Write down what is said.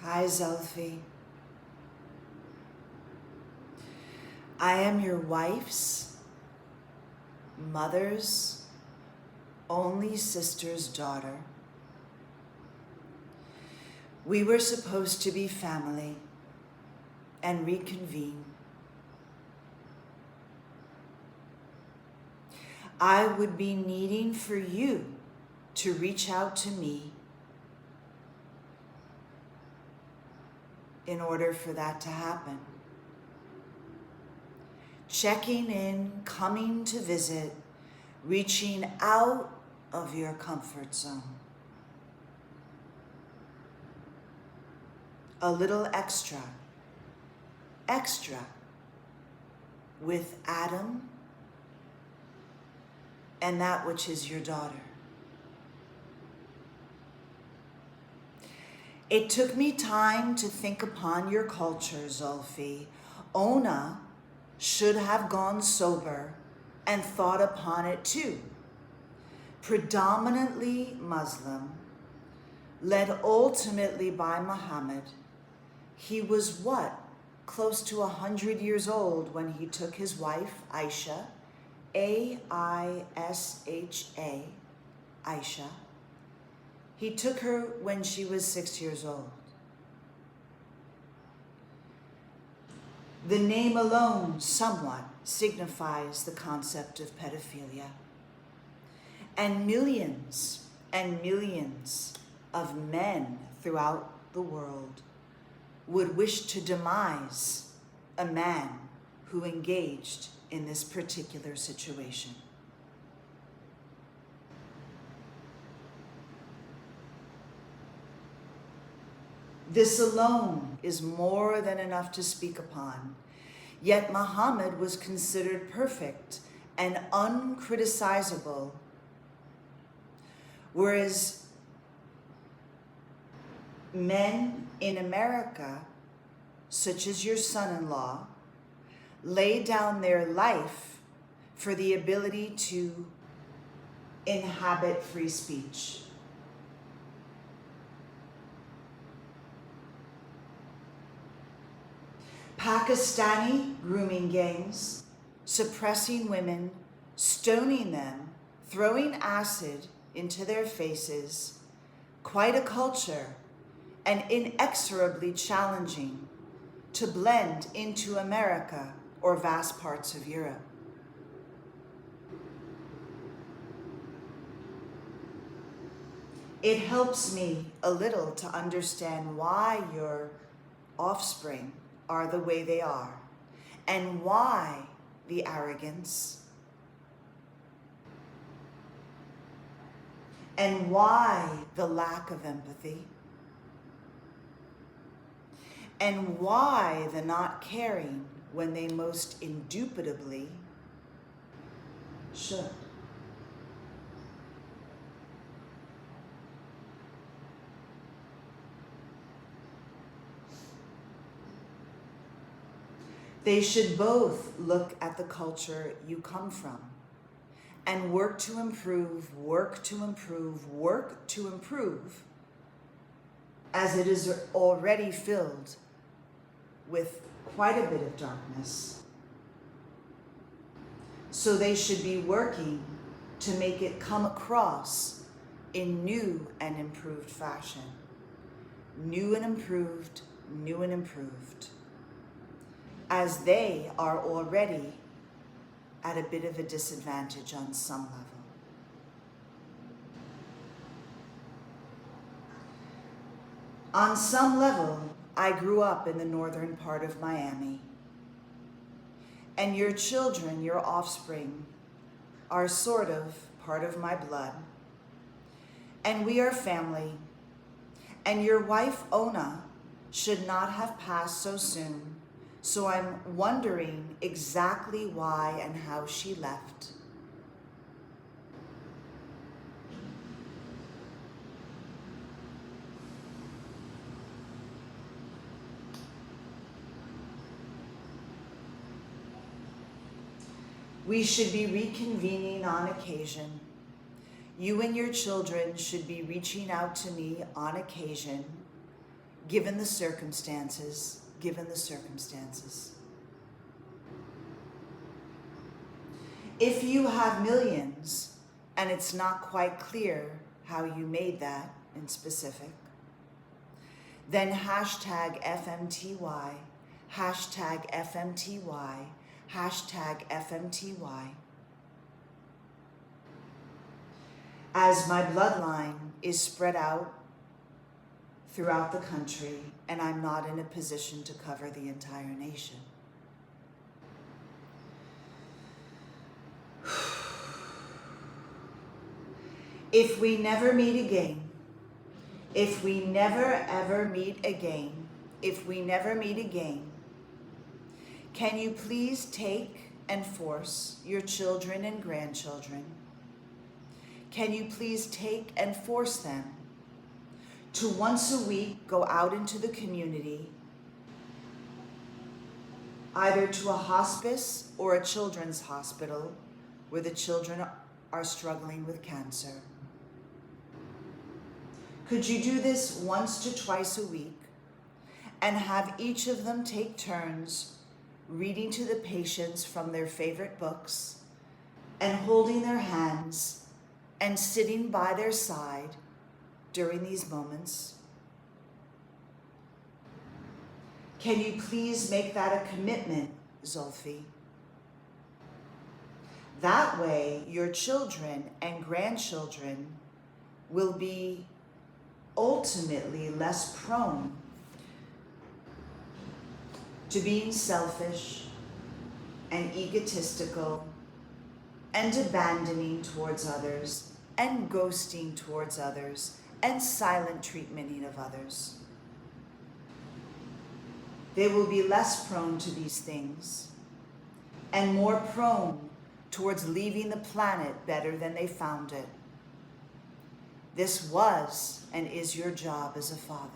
Hi, Zulfie. I am your wife's, mother's, only sister's daughter. We were supposed to be family and reconvene. I would be needing for you to reach out to me in order for that to happen. Checking in, coming to visit, reaching out of your comfort zone. A little extra with Adam and that which is your daughter. It took me time to think upon your culture, Zulfie. Ona should have gone sober and thought upon it too. Predominantly Muslim, led ultimately by Muhammad. He was what? Close to 100 years old when he took his wife, Aisha, A-I-S-H-A, Aisha. He took her when she was 6 years old. The name alone somewhat signifies the concept of pedophilia. And millions of men throughout the world would wish to demise a man who engaged in this particular situation. This alone is more than enough to speak upon. Yet Muhammad was considered perfect and uncriticizable, whereas men in America, such as your son-in-law, lay down their life for the ability to inhabit free speech. Pakistani grooming gangs, suppressing women, stoning them, throwing acid into their faces, quite a culture, and inexorably challenging to blend into America or vast parts of Europe. It helps me a little to understand why your offspring are the way they are, and why the arrogance, and why the lack of empathy, and why the not caring when they most indubitably should. They should both look at the culture you come from and work to improve, as it is already filled with quite a bit of darkness. So they should be working to make it come across in new and improved fashion. New and improved, as they are already at a bit of a disadvantage on some level. On some level, I grew up in the northern part of Miami, and your children, your offspring, are sort of part of my blood, and we are family, and your wife, Ona, should not have passed so soon. So I'm wondering exactly why and how she left. We should be reconvening on occasion. You and your children should be reaching out to me on occasion, given the circumstances, given the circumstances. If you have millions and it's not quite clear how you made that in specific, then hashtag FMTY, hashtag FMTY, hashtag FMTY. As my bloodline is spread out throughout the country and I'm not in a position to cover the entire nation. If we never meet again, if we never ever meet again, if we never meet again, can you please take and force your children and grandchildren? Can you please take and force them to once a week go out into the community, either to a hospice or a children's hospital where the children are struggling with cancer? Could you do this once to twice a week and have each of them take turns reading to the patients from their favorite books and holding their hands and sitting by their side during these moments? Can you please make that a commitment, Zulfie? That way, your children and grandchildren will be ultimately less prone to being selfish and egotistical and abandoning towards others and ghosting towards others and silent treatmenting of others. They will be less prone to these things and more prone towards leaving the planet better than they found it. This was and is your job as a father.